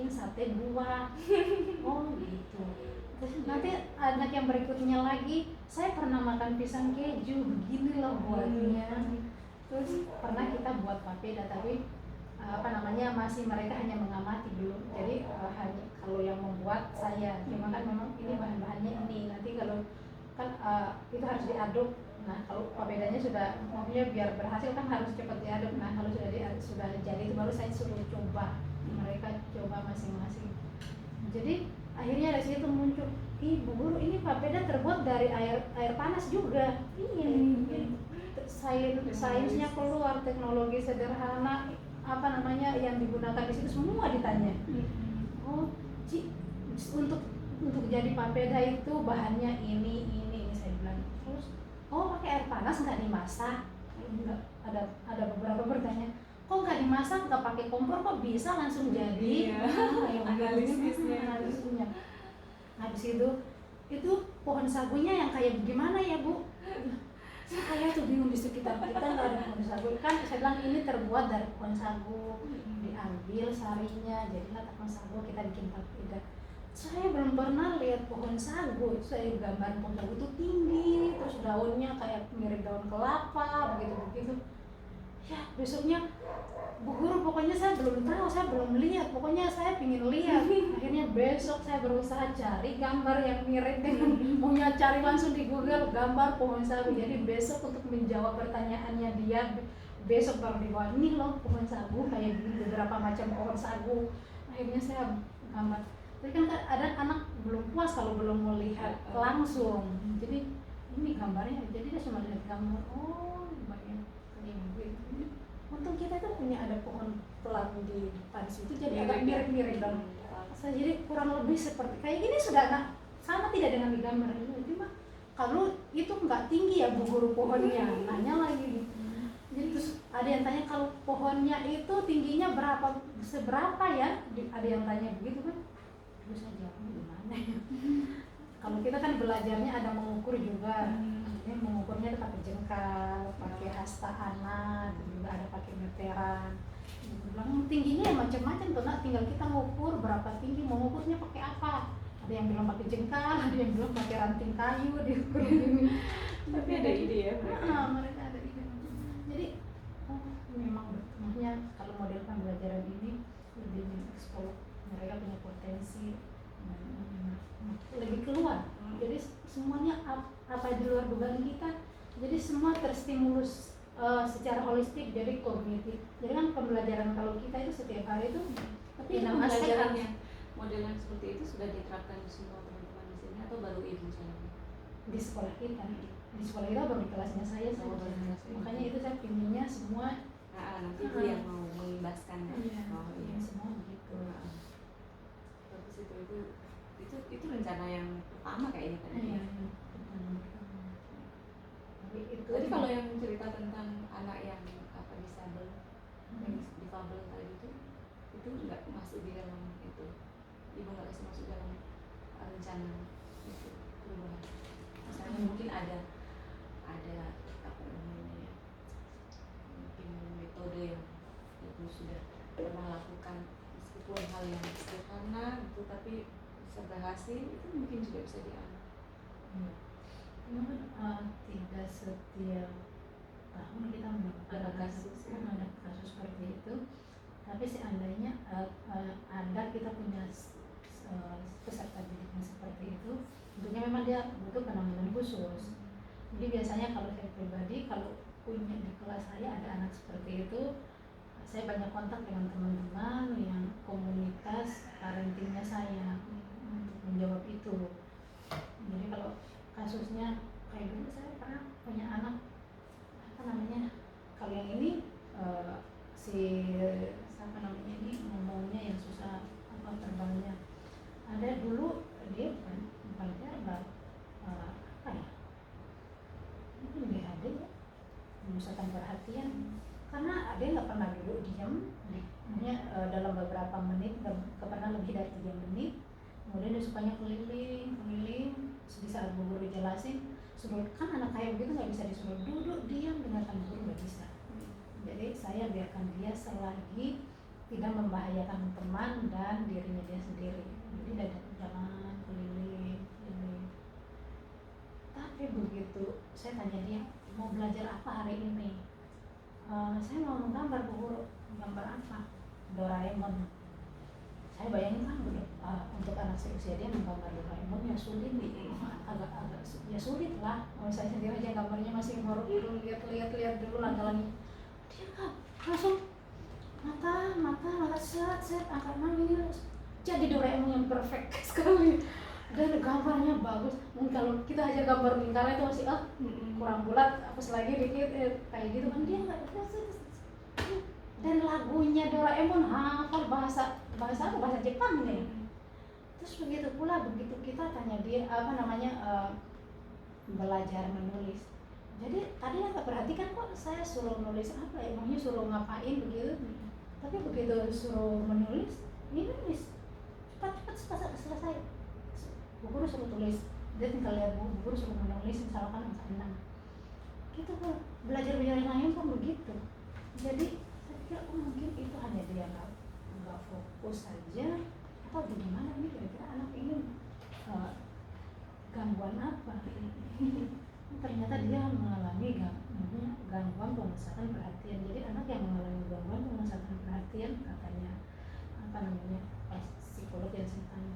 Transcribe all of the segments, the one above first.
bikin sate buah. Oh gitu. Terus nanti anak yang berikutnya lagi, saya pernah makan pisang keju, begini loh buatnya. Terus pernah kita buat papeda, tapi masih mereka hanya mengamati dulu. Jadi hanya kalau yang membuat saya, cuma kan memang ini bahan-bahannya ini. Nanti kalau kan itu harus diaduk. Nah kalau papedanya sudah maunya biar berhasil kan harus cepat diaduk. Nah kalau sudah jadi itu baru saya suruh coba, mereka coba masing-masing. Jadi akhirnya dari situ muncul, Bu Guru ini papeda terbuat dari air panas juga. Iya. Sainsnya keluar, teknologi sederhana yang digunakan di situ semua ditanya. Oh, untuk jadi papeda itu bahannya ini saya bilang. Terus pakai air panas nggak dimasak? Enggak. Ada beberapa bertanya, kok nggak dimasak, nggak pakai kompor kok bisa langsung jadi? Analisisnya. Habis itu pohon sagunya yang kayak gimana ya Bu? Saya tuh bingung, di sekitar kita nggak ada pohon sagu. Kan saya bilang ini terbuat dari pohon sagu, diambil sarinya, jadilah pohon sagu, kita bikin papeda. Saya belum pernah lihat pohon sagu. Saya gambar pohon sagu itu tinggi, terus daunnya kayak mirip daun kelapa, begitu. Ya besoknya, Bu Guru pokoknya saya belum tahu, saya belum lihat, pokoknya saya ingin lihat. Akhirnya besok saya berusaha cari gambar yang mirip dengan, maunya cari langsung di Google gambar pohon sagu. Jadi besok untuk menjawab pertanyaannya dia, besok baru dibawa, ini loh pohon sagu kayak gini, beberapa macam pohon sagu. Akhirnya saya gambar. Tapi kan ada anak belum puas kalau belum melihat langsung. Jadi ini gambarnya, jadi dia cuma lihat gambar. Oh banyak kayak begini. Untung kita itu punya ada pohon pelang di depan situ, jadi agak mirip-mirip dong. Jadi kurang lebih seperti kayak gini sudah sama tidak dengan di gambar. Cuma kalau itu nggak tinggi ya Bu Guru pohonnya, nanya lagi. Jadi terus ada yang tanya kalau pohonnya itu tingginya seberapa ya? Ada yang tanya begitu kan? Terus saya jawabnya gimana ya? Kalau kita kan belajarnya ada mengukur juga. Ini mengukurnya ada pakai jengkal, pakai hasta anak, juga ada pakai meteran. Bilang tingginya ya macam-macam tuh, tinggal kita ngukur berapa tinggi, mau ngukurnya pakai apa. Ada yang bilang pakai jengkal, ada yang bilang pakai ranting kayu diukur gini. Tapi ada ide ya mereka ada ide. Jadi memang maksudnya kalau model pembelajaran ini lebih mengekspor mereka punya potensi lebih keluar. Jadi semuanya apa di luar dugaan kita, jadi semua terstimulus secara holistik, jadi kognitif. Jadi kan pembelajaran kalau kita itu setiap hari itu, tapi pembelajarannya model yang seperti itu sudah diterapkan di semua teman-teman di sini atau baru ini misalnya di sekolah kita baru di kelasnya saya saja. Makanya itu saya pinginnya semua nanti itu yang mau mengimbaskan semua begitu. Bagus itu rencana yang pertama kayaknya tadi. Jadi kalau yang cerita tentang anak yang disabel, yang difabel tadi itu nggak masuk di dalam itu, ibu nggak kasih masuk dalam rencana itu perubahan. Misalnya mungkin ada mungkin metode yang ibu sudah pernah lakukan meskipun hal yang sederhana gitu, tapi bisa berhasil, itu mungkin juga bisa diambil. Tidak setiap tahun kita ada kasus seperti itu, tapi seandainya ada kita punya peserta didik yang seperti itu, tentunya memang dia butuh penanganan khusus. Jadi biasanya kalau saya pribadi, kalau punya di kelas saya ada anak seperti itu, saya banyak kontak dengan teman-teman yang komunitas parentingnya saya untuk menjawab itu. Jadi kalau kasusnya kayak dulu, saya pernah punya anak kalau yang ini ini ngomongnya yang susah terbangnya. Ada dulu dia bukan verbal, mungkin BHD ya, memusatkan perhatian, karena dia nggak pernah duduk diam, dalam beberapa menit, nggak pernah lebih dari 3 menit. Kemudian dia sukanya keliling. Di saat Bu Guru jelasin, suruh, kan anak kayak begitu nggak bisa disuruh duduk diam dengarkan guru, nggak bisa. Jadi saya biarkan dia selagi tidak membahayakan teman dan dirinya dia sendiri. Jadi dia jalan keliling ini. Tapi begitu saya tanya dia mau belajar apa hari ini, saya mau menggambar Bu Guru. Gambar apa? Doraemon. Saya bayangin kan untuk anak seusia dia menggambar Doraemon ya sulit nih, agak ya sulit lah. Saya sendiri aja gambarnya masih baru lihat dulu langkah-langkahnya. Dia kan langsung mata set angkat ini jadi Doraemon yang perfect sekali dan gambarnya bagus. Mungkin kalau kita aja gambar lingkaran itu masih kurang bulat, hapus lagi dikit kayak gitu kan, dia nggak. Dan lagunya Doraemon hafal bahasa Jepang nih. Terus begitu pula begitu kita tanya dia belajar menulis. Jadi tadi nggak perhatikan kok saya suruh nulis apa, emangnya suruh ngapain begitu. Tapi begitu suruh menulis, ini nulis cepat selesai. Bu Guru suruh tulis, dia tinggal lihat Bu Guru suruh menulis misalkan angka 6. Gitu kok, belajar yang lain kan begitu. Jadi saya pikir mungkin itu hanya dia nggak fokus saja atau bagaimana nih, kira-kira anak ini gangguan apa. Ternyata dia mengalami gangguan pemusatan perhatian. Jadi anak yang mengalami gangguan pemusatan perhatian katanya psikolog yang saya tanya,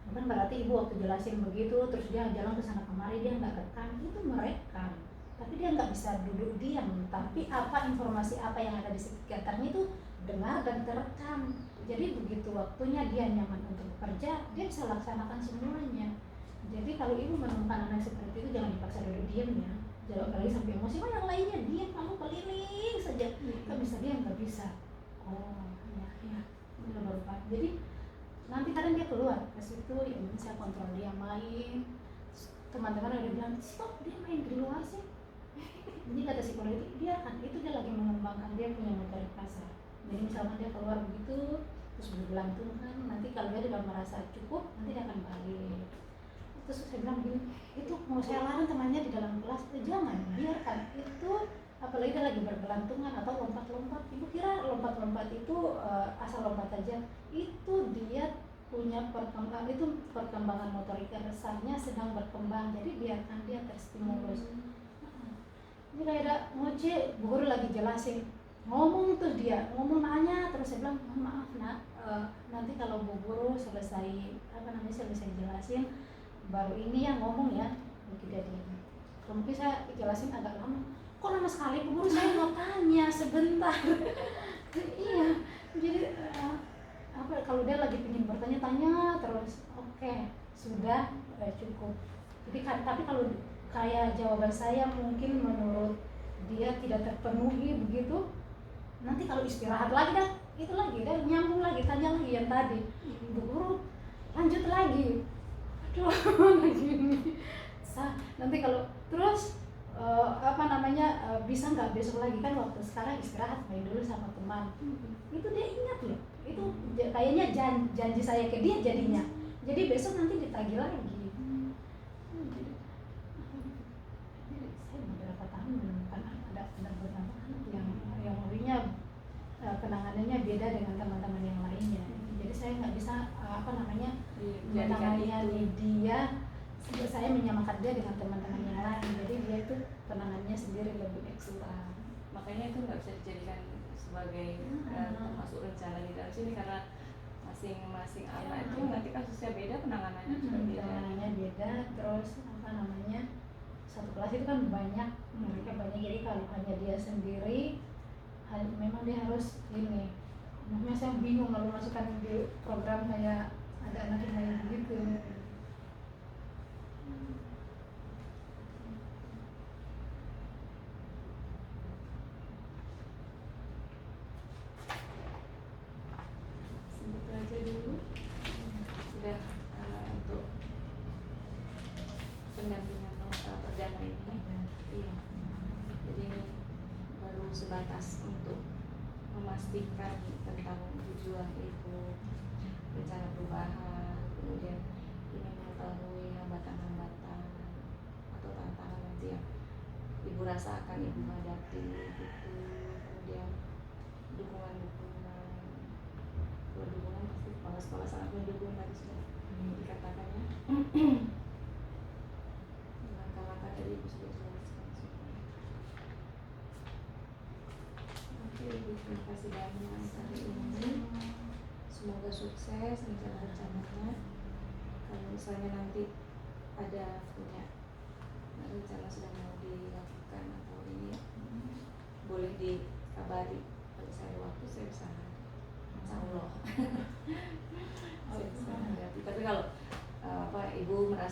bukan berarti ibu waktu jelasin begitu terus dia jalan ke sana kemari, dia nggak rekam, itu merekam tapi dia nggak bisa duduk diam, tapi informasi apa yang ada di sekitarnya itu dengar dan terekam. Jadi begitu waktunya dia nyaman untuk bekerja, dia bisa laksanakan semuanya. Jadi kalau ibu menemukan anak seperti itu jangan dipaksa duduk diam ya, jangan lagi sampai emosi. Yang lainnya diam, kamu keliling saja, nggak bisa diam, nggak bisa. Ya baru Pak. Jadi nanti kadang dia keluar ke situ, ya saya kontrol dia main. Teman-teman udah bilang, stop dia main di luar sih. Jadi kata psikolog dia lagi mengembangkan dia punya motorik kasar. Jadi misalkan dia keluar begitu terus bergelantungkan, nanti kalau dia tidak merasa cukup nanti dia akan balik. Terus saya bilang gini, itu mau saya larang temannya di dalam kelas, jangan, biarkan itu, apalagi dia lagi bergelantungan atau lompat-lompat. Ibu kira lompat-lompat itu asal lompat aja, itu dia punya perkembangan motorik kasarnya sedang berkembang, jadi biarkan dia terstimulus. Ini kayak ada ngoceh, Bu Guru lagi jelasin, ngomong tuh dia, ngomong nanya, terus saya bilang, maaf nak, nanti kalau Bu Guru selesai jelasin, baru ini yang ngomong ya, mungkin dia diam. Mungkin saya jelasin agak lama, kok lama sekali Bu Guru, saya mau tanya sebentar. Iya, jadi kalau dia lagi ingin bertanya-tanya terus, oke, sudah cukup. Jadi tapi kalau kayak jawaban saya mungkin menurut dia tidak terpenuhi begitu, nanti kalau istirahat lagi dah itu lagi, dan nyambung lagi, tanya lagi yang tadi, Bu Guru lanjut lagi, aduh lagi nanti kalau terus bisa nggak besok lagi, kan waktu sekarang istirahat main dulu sama teman. Itu dia ingat loh, itu kayaknya janji saya ke dia jadinya, jadi besok nanti ditagih lagi. Saya beberapa tahun menemukan ada beberapa anak yang maunya penanganannya beda dengan teman-teman yang lainnya. Jadi saya nggak bisa menangani dia, saya menyamakan dia dengan teman-teman yang lain. Jadi dia itu penanganannya sendiri lebih ekstra. Makanya itu nggak bisa dijadikan sebagai termasuk rencana di dalam sini, karena masing-masing anak itu nanti kasusnya beda, penanganannya juga beda. Penanganannya beda, terus satu kelas itu kan banyak, mereka banyak, jadi kalau hanya dia sendiri memang dia harus ini. Makanya saya bingung kalau masukkan di program kayak ada anak yang kayak begitu. Sebut aja dulu sudah untuk pendampingan perdana ini. Iya. Jadi baru sebatas untuk memastikan tentang tujuan ibu, rencana perubahan, kemudian ingin mengetahui hambatan-hambatan atau tantangan nanti yang ibu rasa akan ibu hadapi gitu, kemudian dukungan-dukungan mendukung tadi sudah dikatakannya. Langkah-langkah tadi Ibu sudah jelaskan semua. Oke Ibu, terima kasih banyak hari ini. Semoga sukses rencana-rencananya. Kalau misalnya nanti ada punya rencana sedang mau dilakukan atau ini, boleh dikabari. Kalau saya ada waktu saya bisa hadir. Insya Allah. Saya bisa hadir. Tapi kalau Ibu merasa